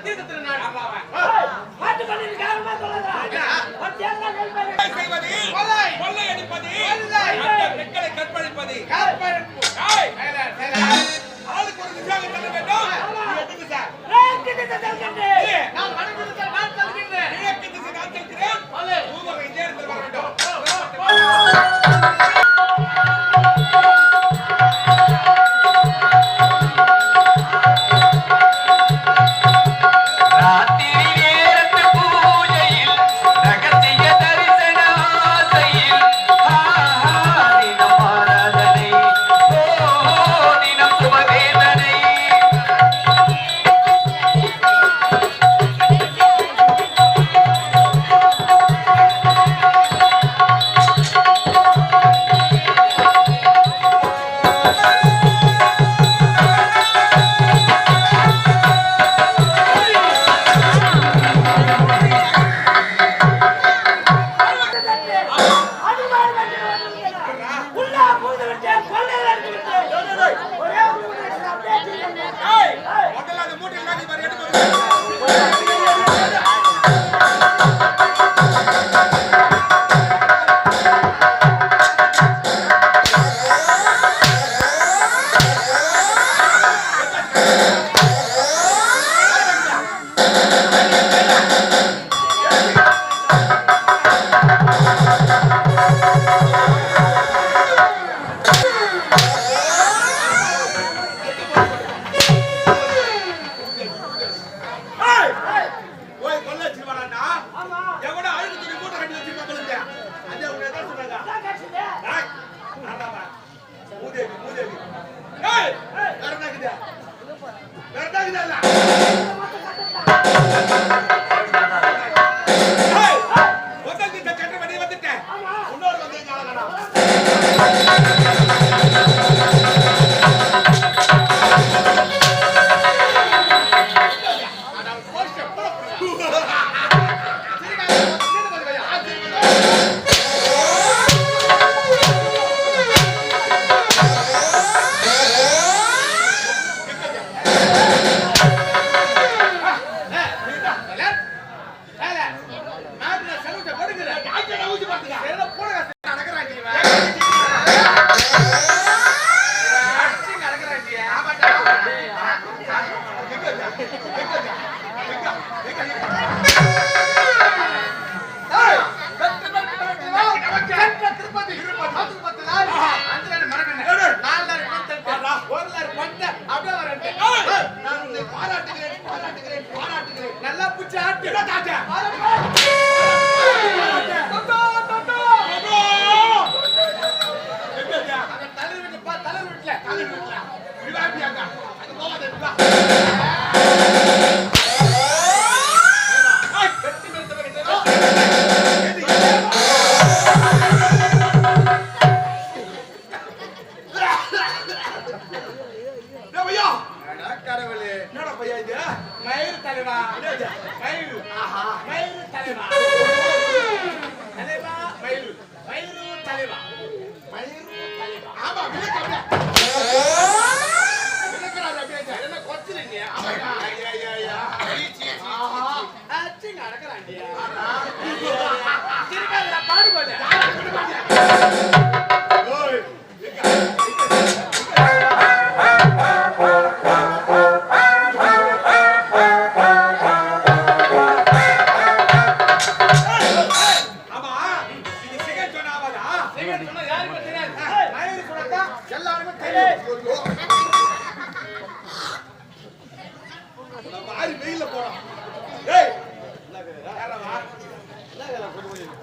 தீர்க்கத்துல நான் பாட்டு பண்ணி காரணமா சொல்லதா பத்தியெல்லாம் நெல்பை செய்வது கொள்ளை அடிப்பது பெண்களை கற்பழிப்பது ஆளுக்கு ஒரு திசாக தர வேண்டும். எதுக்கு சார்? ரேக்கு திசை செல்கின்றே நான் வடக்கு திசை நான் செல்கின்றேன். கிழக்கு திசை நான் செல்கிறேன். ஊமகை இந்த இடத்தில் வர வேண்டும். நல்லா புடிச்சு ஆட்டு மயிறு தலைவா மயிறு மயிறு தலைவா தலைவா மயிறு மயிறு தலைவா மயிறு தலைவா ஆமா விளக்கறாரு அப்படியே என்ன கொச்சிரீங்க ஆமா ஐயா ஆஹா அச்சி நடக்கறாண்டியா திருக்காதடா பாடு போடு ஓய் வெயில போறோம். ஏய் என்ன வேற யாரவா என்ன வேற கொஞ்சம்